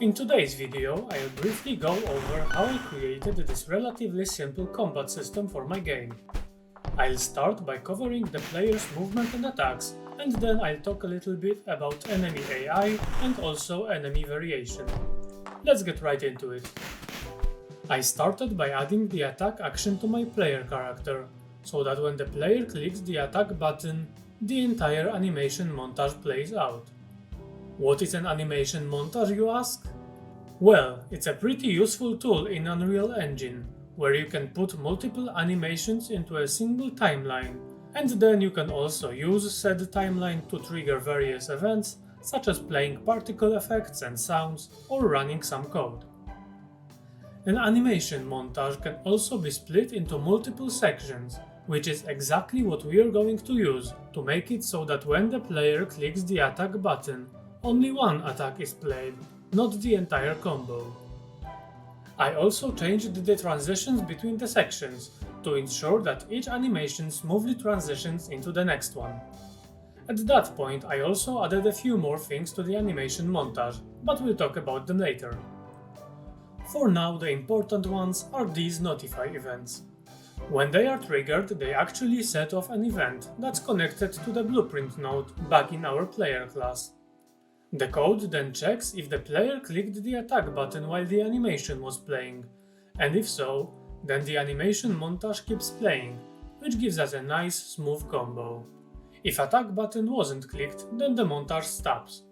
In today's video, I'll briefly go over how I created this relatively simple combat system for my game. I'll start by covering the player's movement and attacks, and then I'll talk a little bit about enemy AI and also enemy variation. Let's get right into it. I started by adding the attack action to my player character, so that when the player clicks the attack button, the entire animation montage plays out. What is an animation montage, you ask? Well, it's a pretty useful tool in Unreal Engine, where you can put multiple animations into a single timeline, and then you can also use said timeline to trigger various events, such as playing particle effects and sounds, or running some code. An animation montage can also be split into multiple sections, which is exactly what we are going to use to make it so that when the player clicks the attack button, only one attack is played, not the entire combo. I also changed the transitions between the sections to ensure that each animation smoothly transitions into the next one. At that point, I also added a few more things to the animation montage, but we'll talk about them later. For now, the important ones are these notify events. When they are triggered, they actually set off an event that's connected to the blueprint node back in our player class. The code then checks if the player clicked the attack button while the animation was playing, and if so, then the animation montage keeps playing, which gives us a nice smooth combo. If attack button wasn't clicked, then the montage stops.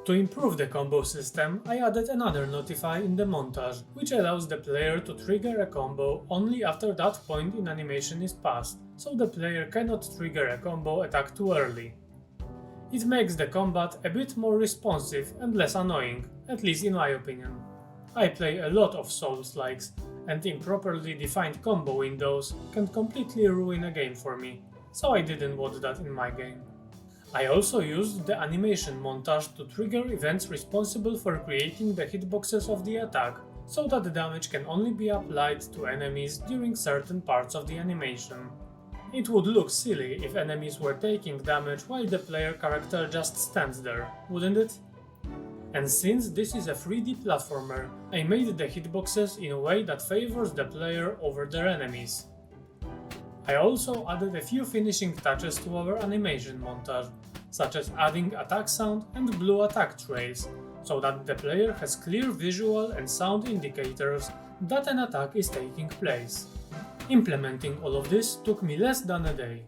To improve the combo system, I added another notify in the montage, which allows the player to trigger a combo only after that point in animation is passed, so the player cannot trigger a combo attack too early. It makes the combat a bit more responsive and less annoying, at least in my opinion. I play a lot of Souls-likes, and improperly defined combo windows can completely ruin a game for me, so I didn't want that in my game. I also used the animation montage to trigger events responsible for creating the hitboxes of the attack, so that the damage can only be applied to enemies during certain parts of the animation. It would look silly if enemies were taking damage while the player character just stands there, wouldn't it? And since this is a 3D platformer, I made the hitboxes in a way that favors the player over their enemies. I also added a few finishing touches to our animation montage, such as adding attack sound and blue attack trails, so that the player has clear visual and sound indicators that an attack is taking place. Implementing all of this took me less than a day.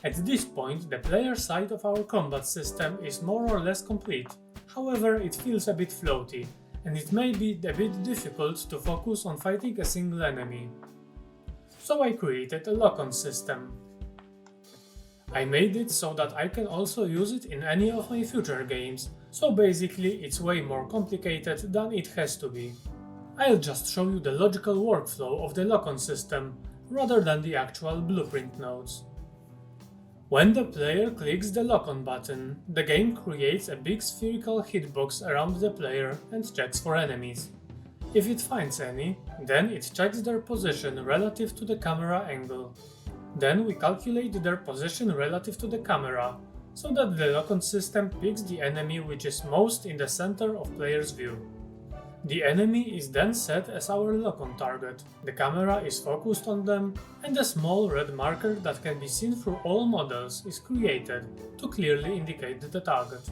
At this point, the player side of our combat system is more or less complete, however it feels a bit floaty, and it may be a bit difficult to focus on fighting a single enemy. So I created a lock-on system. I made it so that I can also use it in any of my future games, so basically it's way more complicated than it has to be. I'll just show you the logical workflow of the lock-on system, rather than the actual blueprint nodes. When the player clicks the lock-on button, the game creates a big spherical hitbox around the player and checks for enemies. If it finds any, then it checks their position relative to the camera angle. Then we calculate their position relative to the camera, so that the lock-on system picks the enemy which is most in the center of player's view. The enemy is then set as our lock-on target, the camera is focused on them, and a small red marker that can be seen through all models is created to clearly indicate the target.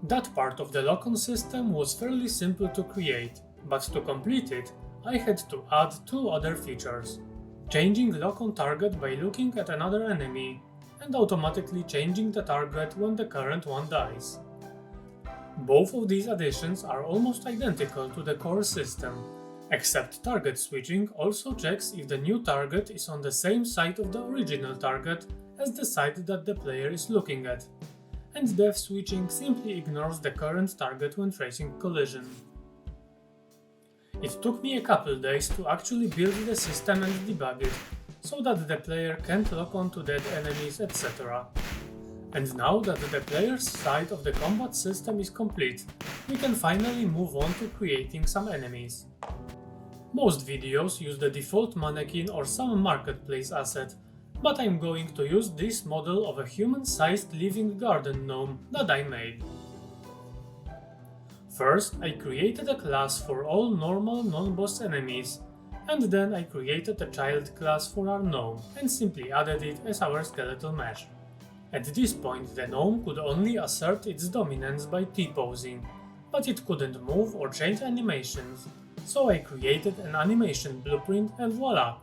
That part of the lock-on system was fairly simple to create, but to complete it, I had to add two other features: changing lock-on target by looking at another enemy, and automatically changing the target when the current one dies. Both of these additions are almost identical to the core system, except target switching also checks if the new target is on the same side of the original target as the side that the player is looking at, and depth switching simply ignores the current target when tracing collision. It took me a couple days to actually build the system and debug it, so that the player can't lock onto dead enemies, etc. And now that the player's side of the combat system is complete, we can finally move on to creating some enemies. Most videos use the default mannequin or some marketplace asset, but I'm going to use this model of a human-sized living garden gnome that I made. First, I created a class for all normal non-boss enemies, and then I created a child class for our gnome and simply added it as our skeletal mesh. At this point, the gnome could only assert its dominance by T-posing, but it couldn't move or change animations, so I created an animation blueprint and voila!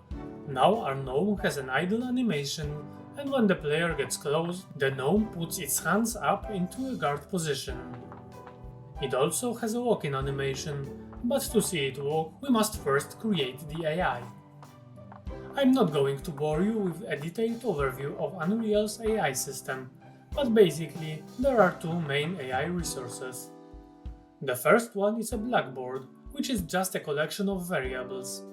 Now our gnome has an idle animation, and when the player gets close, the gnome puts its hands up into a guard position. It also has a walk-in animation, but to see it walk, we must first create the AI. I'm not going to bore you with a detailed overview of Unreal's AI system, but basically there are two main AI resources. The first one is a blackboard, which is just a collection of variables.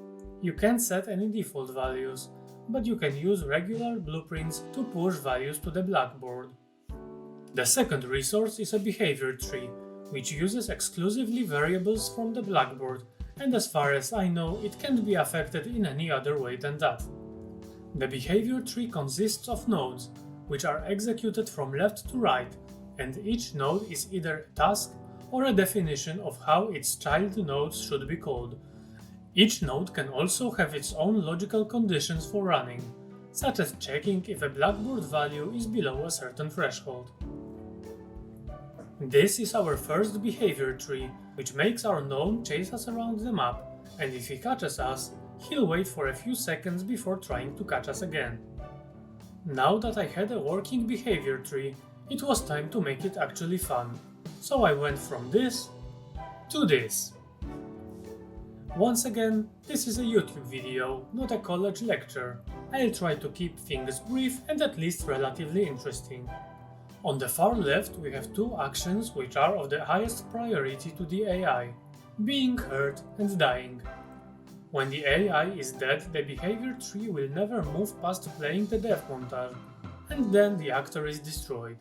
You can't set any default values, but you can use regular blueprints to push values to the blackboard. The second resource is a behavior tree, which uses exclusively variables from the blackboard, and as far as I know, it can't be affected in any other way than that. The behavior tree consists of nodes, which are executed from left to right, and each node is either a task or a definition of how its child nodes should be called. Each node can also have its own logical conditions for running, such as checking if a blackboard value is below a certain threshold. This is our first behavior tree, which makes our gnome chase us around the map, and if he catches us, he'll wait for a few seconds before trying to catch us again. Now that I had a working behavior tree, it was time to make it actually fun, so I went from this to this. Once again, this is a YouTube video, not a college lecture. I'll try to keep things brief and at least relatively interesting. On the far left, we have two actions which are of the highest priority to the AI, being hurt and dying. When the AI is dead, the behavior tree will never move past playing the death montage, and then the actor is destroyed.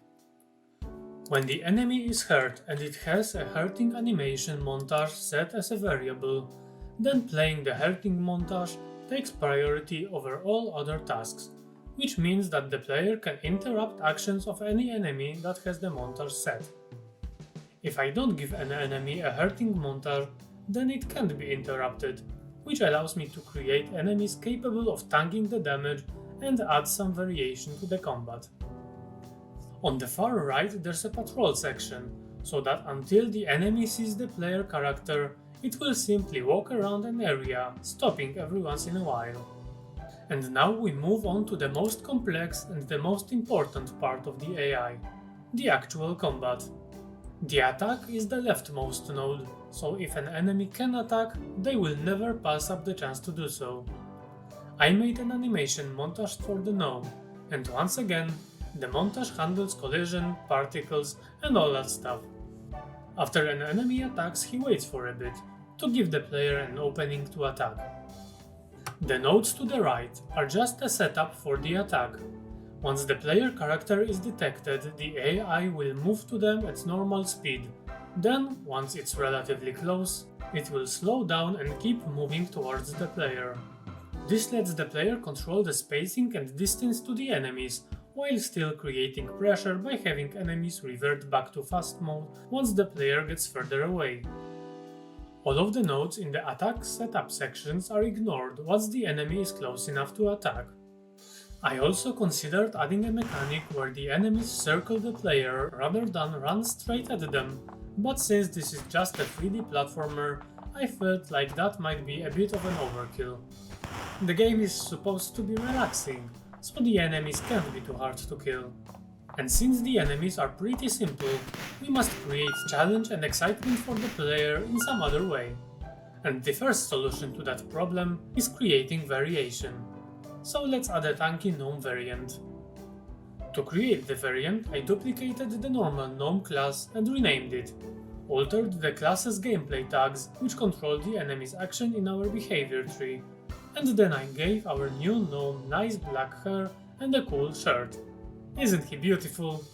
When the enemy is hurt and it has a hurting animation montage set as a variable, then playing the hurting montage takes priority over all other tasks, which means that the player can interrupt actions of any enemy that has the montage set. If I don't give an enemy a hurting montage, then it can't be interrupted, which allows me to create enemies capable of tanking the damage and add some variation to the combat. On the far right there's a patrol section, so that until the enemy sees the player character, it will simply walk around an area, stopping every once in a while. And now we move on to the most complex and the most important part of the AI, the actual combat. The attack is the leftmost node, so if an enemy can attack, they will never pass up the chance to do so. I made an animation montage for the gnome, and once again, the montage handles collision, particles, and all that stuff. After an enemy attacks, he waits for a bit, to give the player an opening to attack. The nodes to the right are just a setup for the attack. Once the player character is detected, the AI will move to them at normal speed. Then, once it's relatively close, it will slow down and keep moving towards the player. This lets the player control the spacing and distance to the enemies, while still creating pressure by having enemies revert back to fast mode once the player gets further away. All of the nodes in the attack setup sections are ignored once the enemy is close enough to attack. I also considered adding a mechanic where the enemies circle the player rather than run straight at them, but since this is just a 3D platformer, I felt like that might be a bit of an overkill. The game is supposed to be relaxing, so the enemies can't be too hard to kill. And since the enemies are pretty simple, we must create challenge and excitement for the player in some other way. And the first solution to that problem is creating variation. So let's add a tanky gnome variant. To create the variant, I duplicated the normal gnome class and renamed it, altered the class's gameplay tags which control the enemy's action in our behavior tree, and then I gave our new gnome nice black hair and a cool shirt. Isn't he beautiful?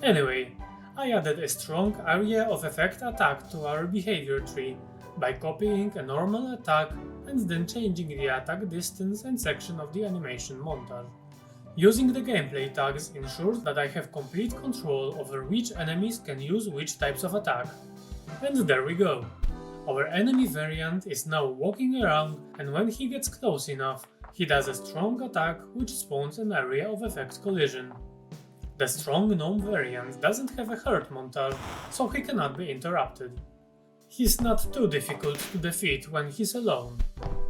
Anyway, I added a strong area of effect attack to our behavior tree by copying a normal attack and then changing the attack distance and section of the animation montage. Using the gameplay tags ensures that I have complete control over which enemies can use which types of attack. And there we go. Our enemy variant is now walking around, and when he gets close enough, he does a strong attack which spawns an area of effect collision. The strong gnome variant doesn't have a hurt montage, so he cannot be interrupted. He's not too difficult to defeat when he's alone.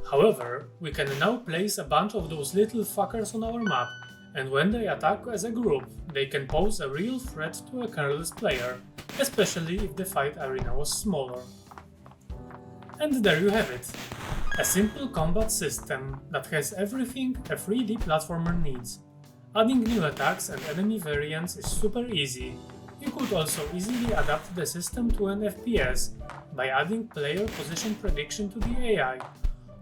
However, we can now place a bunch of those little fuckers on our map, and when they attack as a group, they can pose a real threat to a careless player, especially if the fight arena was smaller. And there you have it. A simple combat system that has everything a 3D platformer needs. Adding new attacks and enemy variants is super easy. You could also easily adapt the system to an FPS by adding player position prediction to the AI,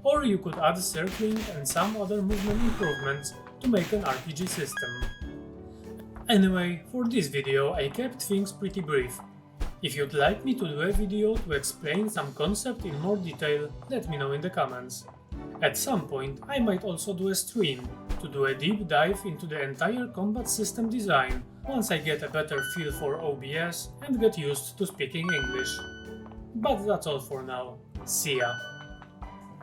or you could add circling and some other movement improvements to make an RPG system. Anyway, for this video I kept things pretty brief. If you'd like me to do a video to explain some concept in more detail, let me know in the comments. At some point I might also do a stream to do a deep dive into the entire combat system design once I get a better feel for OBS and get used to speaking English. But that's all for now. See ya!